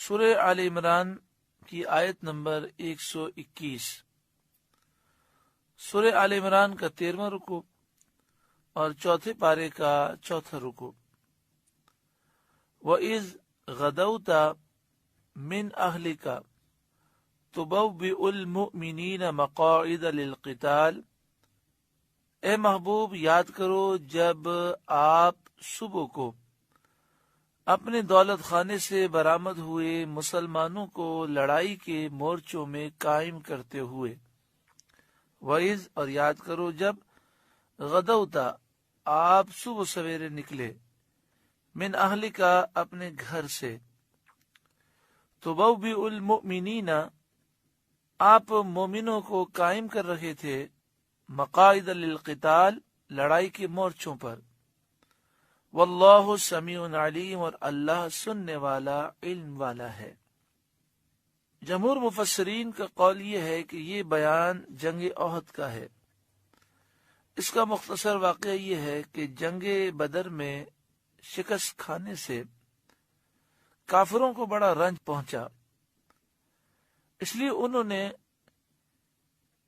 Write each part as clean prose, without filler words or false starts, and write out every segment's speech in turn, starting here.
سورہ آل عمران کی آیت نمبر 121۔ سورہ آل عمران کا 13واں رکوع اور چوتھے پارے کا چوتھا رکوع۔ وَإِذْ غَدَوْتَ مِنْ أَهْلِكَ تُبَوِّئُ الْمُؤْمِنِينَ مَقَاعِدَ لِلْقِتَالِ، اے محبوب یاد کرو جب آپ صبح کو اپنے دولت خانے سے برآمد ہوئے مسلمانوں کو لڑائی کے مورچوں میں قائم کرتے ہوئے۔ وَإِذْ اور یاد کرو جب غدوتا آپ صبح سویرے نکلے، من اہلک اپنے گھر سے، تبوئ المؤمنین آپ مومنوں کو قائم کر رہے تھے، مقاعد للقتال لڑائی کے مورچوں پر، واللہ سمیع علیم اور اللہ سننے والا علم والا ہے۔ جمہور مفسرین کا قول یہ ہے کہ یہ بیان جنگ احد کا ہے۔ اس کا مختصر واقعہ یہ ہے کہ جنگ بدر میں شکست کھانے سے کافروں کو بڑا رنج پہنچا، اس لیے انہوں نے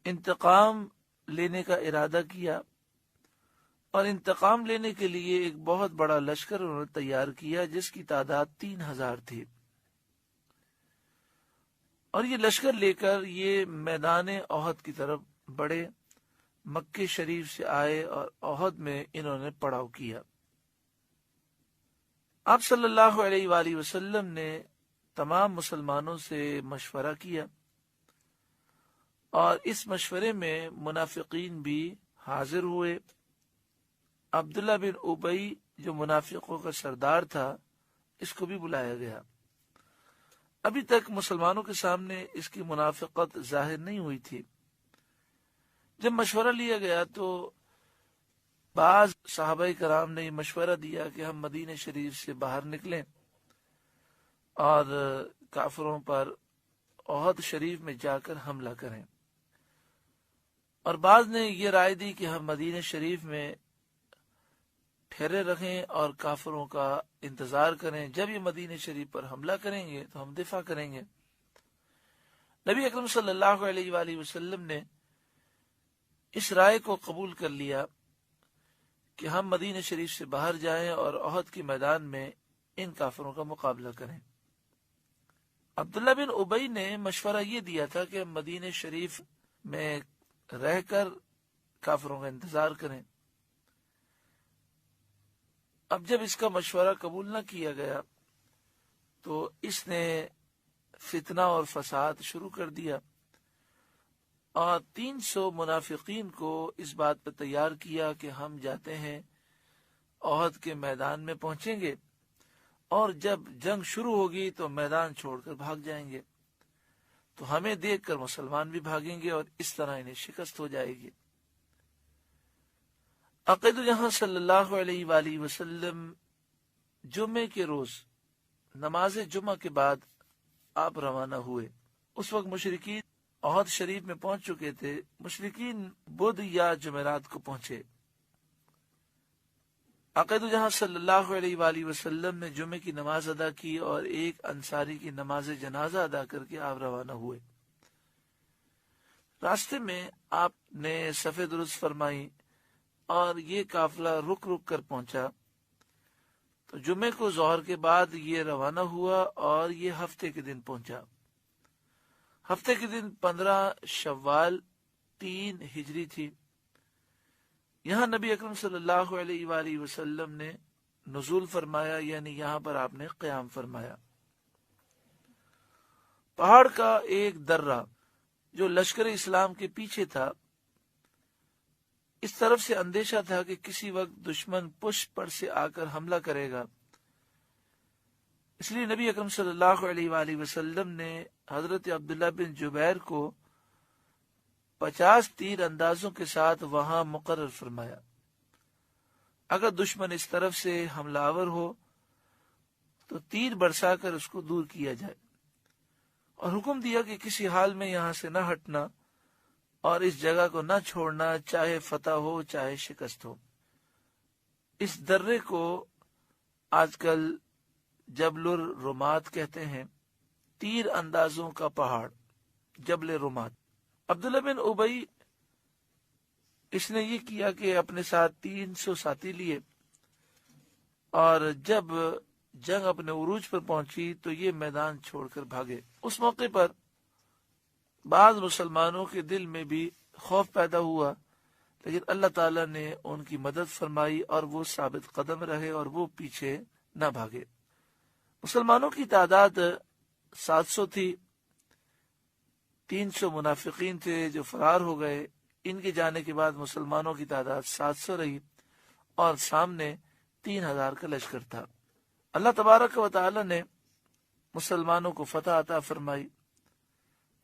انتقام لینے کا ارادہ کیا، اور انتقام لینے کے لیے ایک بہت بڑا لشکر انہوں نے تیار کیا جس کی تعداد 3000 تھی، اور یہ لشکر لے کر یہ میدان احد کی طرف بڑھے، مکہ شریف سے آئے اور احد میں انہوں نے پڑاؤ کیا۔ آپ صلی اللہ علیہ وآلہ وسلم نے تمام مسلمانوں سے مشورہ کیا، اور اس مشورے میں منافقین بھی حاضر ہوئے۔ عبداللہ بن ابی جو منافقوں کا سردار تھا، اس کو بھی بلایا گیا۔ ابھی تک مسلمانوں کے سامنے اس کی منافقت ظاہر نہیں ہوئی تھی۔ جب مشورہ لیا گیا تو بعض صحابہ کرام نے یہ مشورہ دیا کہ ہم مدینہ شریف سے باہر نکلیں اور کافروں پر احد شریف میں جا کر حملہ کریں، اور بعض نے یہ رائے دی کہ ہم مدینہ شریف میں ٹھہرے رہیں اور کافروں کا انتظار کریں، جب یہ مدینہ شریف پر حملہ کریں گے تو ہم دفاع کریں گے۔ نبی اکرم صلی اللہ علیہ وآلہ وسلم نے اس رائے کو قبول کر لیا کہ ہم مدینہ شریف سے باہر جائیں اور احد کے میدان میں ان کافروں کا مقابلہ کریں۔ عبداللہ بن ابی نے مشورہ یہ دیا تھا کہ ہم مدینہ شریف میں رہ کر کافروں کا انتظار کریں۔ اب جب اس کا مشورہ قبول نہ کیا گیا تو اس نے فتنہ اور فساد شروع کر دیا، اور 300 منافقین کو اس بات پر تیار کیا کہ ہم جاتے ہیں احد کے میدان میں پہنچیں گے، اور جب جنگ شروع ہوگی تو میدان چھوڑ کر بھاگ جائیں گے، تو ہمیں دیکھ کر مسلمان بھی بھاگیں گے اور اس طرح انہیں شکست ہو جائے گی۔ عقید جہاں صلی اللہ علیہ وآلہ وسلم جمعے کے روز نماز جمعہ کے بعد آپ روانہ ہوئے۔ اس وقت مشرکین احد شریف میں پہنچ چکے تھے۔ مشرکین بدھ یا جمعرات کو پہنچے۔ عقید جہاں صلی اللہ علیہ وآلہ وسلم نے جمعے کی نماز ادا کی اور ایک انصاری کی نماز جنازہ ادا کر کے آپ روانہ ہوئے۔ راستے میں آپ نے صفیں درست فرمائی اور یہ قافلہ رک رک کر پہنچا، تو جمعے کو ظہر کے بعد یہ روانہ ہوا اور یہ ہفتے کے دن پہنچا۔ ہفتے کے دن 15 شوال 3 ہجری تھی۔ یہاں نبی اکرم صلی اللہ علیہ وآلہ وسلم نے نزول فرمایا، یعنی یہاں پر آپ نے قیام فرمایا۔ پہاڑ کا ایک درہ جو لشکر اسلام کے پیچھے تھا، اس طرف سے اندیشہ تھا کہ کسی وقت دشمن پشت پر سے آ کر حملہ کرے گا، اس لیے نبی اکرم صلی اللہ علیہ وآلہ وسلم نے حضرت عبداللہ بن جبیر کو 50 تیر اندازوں کے ساتھ وہاں مقرر فرمایا۔ اگر دشمن اس طرف سے حملہ آور ہو تو تیر برسا کر اس کو دور کیا جائے، اور حکم دیا کہ کسی حال میں یہاں سے نہ ہٹنا اور اس جگہ کو نہ چھوڑنا، چاہے فتح ہو چاہے شکست ہو۔ اس درے کو آج کل جبل الرمات کہتے ہیں، تیر اندازوں کا پہاڑ جبل رمات۔ عبداللہ بن ابی اس نے یہ کیا کہ اپنے ساتھ 300 ساتھی لیے، اور جب جنگ اپنے عروج پر پہنچی تو یہ میدان چھوڑ کر بھاگے۔ اس موقع پر بعض مسلمانوں کے دل میں بھی خوف پیدا ہوا، لیکن اللہ تعالیٰ نے ان کی مدد فرمائی اور وہ ثابت قدم رہے اور وہ پیچھے نہ بھاگے۔ مسلمانوں کی تعداد 700 تھی، 300 منافقین تھے جو فرار ہو گئے۔ ان کے جانے کے بعد مسلمانوں کی تعداد 700 رہی اور سامنے 3000 کا لشکر تھا۔ اللہ تبارک و تعالی نے مسلمانوں کو فتح عطا فرمائی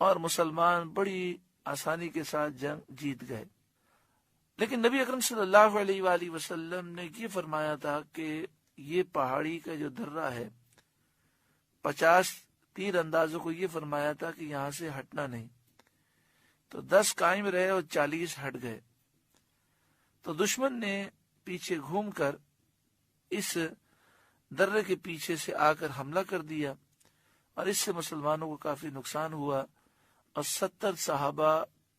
اور مسلمان بڑی آسانی کے ساتھ جنگ جیت گئے۔ لیکن نبی اکرم صلی اللہ علیہ وآلہ وسلم نے یہ فرمایا تھا کہ یہ پہاڑی کا جو درہ ہے، 50 تیر اندازوں کو یہ فرمایا تھا کہ یہاں سے ہٹنا نہیں، تو 10 قائم رہے اور 40 ہٹ گئے۔ تو دشمن نے پیچھے گھوم کر اس درے کے پیچھے سے آ کر حملہ کر دیا اور اس سے مسلمانوں کو کافی نقصان ہوا اور 70 صحابہ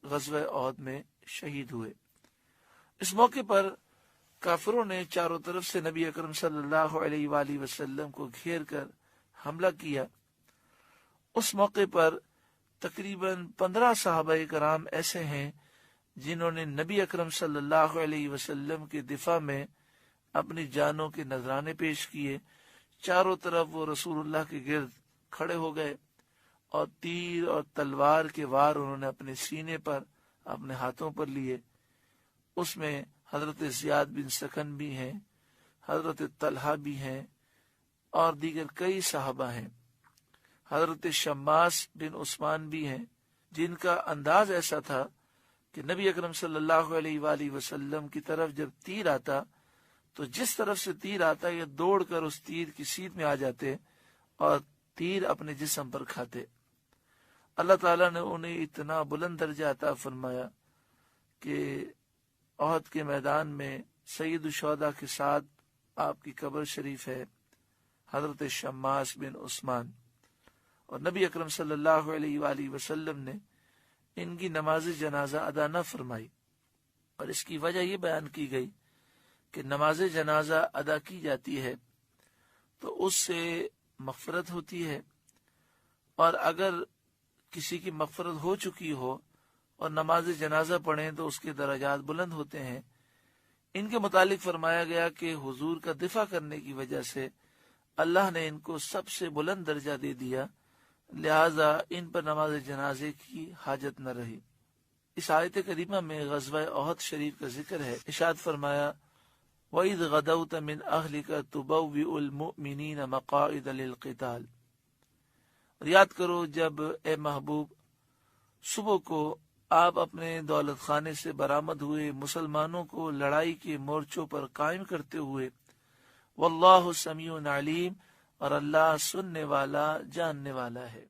غزوہ احد میں شہید ہوئے۔ اس موقع پر کافروں نے چاروں طرف سے نبی اکرم صلی اللہ علیہ وآلہ وسلم کو گھیر کر حملہ کیا۔ اس موقع پر تقریباً 15 صحابہ کرام ایسے ہیں جنہوں نے نبی اکرم صلی اللہ علیہ وسلم کے دفاع میں اپنی جانوں کے نذرانے پیش کیے۔ چاروں طرف وہ رسول اللہ کے گرد کھڑے ہو گئے اور تیر اور تلوار کے وار انہوں نے اپنے سینے پر اپنے ہاتھوں پر لیے۔ اس میں حضرت زیاد بن سکن بھی ہیں، حضرت طلحہ بھی ہیں اور دیگر کئی صحابہ ہیں، حضرت شماس بن عثمان بھی ہیں، جن کا انداز ایسا تھا کہ نبی اکرم صلی اللہ علیہ وآلہ وسلم کی طرف جب تیر آتا تو جس طرف سے تیر آتا یہ دوڑ کر اس تیر کی سیدھ میں آ جاتے اور تیر اپنے جسم پر کھاتے۔ اللہ تعالیٰ نے انہیں اتنا بلند درجہ عطا فرمایا کہ احد کے میدان میں سید الشہداء کے ساتھ آپ کی قبر شریف ہے، حضرت شماس بن عثمان، اور نبی اکرم صلی اللہ علیہ وآلہ وسلم نے ان کی نماز جنازہ ادا نہ فرمائی، اور اس کی وجہ یہ بیان کی گئی کہ نماز جنازہ ادا کی جاتی ہے تو اس سے مغفرت ہوتی ہے، اور اگر کسی کی مغفرت ہو چکی ہو اور نماز جنازہ پڑھیں تو اس کے درجات بلند ہوتے ہیں۔ ان کے متعلق فرمایا گیا کہ حضور کا دفاع کرنے کی وجہ سے اللہ نے ان کو سب سے بلند درجہ دے دیا، لہذا ان پر نماز جنازے کی حاجت نہ رہی۔ اس آیت کریمہ میں غزوہ احد شریف کا ذکر ہے۔ ارشاد فرمایا وَإِذْ غَدَوْتَ مِنْ أَهْلِكَ تُبَوِّئُ الْمُؤْمِنِينَ مَقَاعِدَ لِلْقِتَالِ، اور یاد کرو جب اے محبوب صبح کو آپ اپنے دولت خانے سے برآمد ہوئے مسلمانوں کو لڑائی کے مورچوں پر قائم کرتے ہوئے، واللہ سمیع علیم، اور اللہ سننے والا جاننے والا ہے۔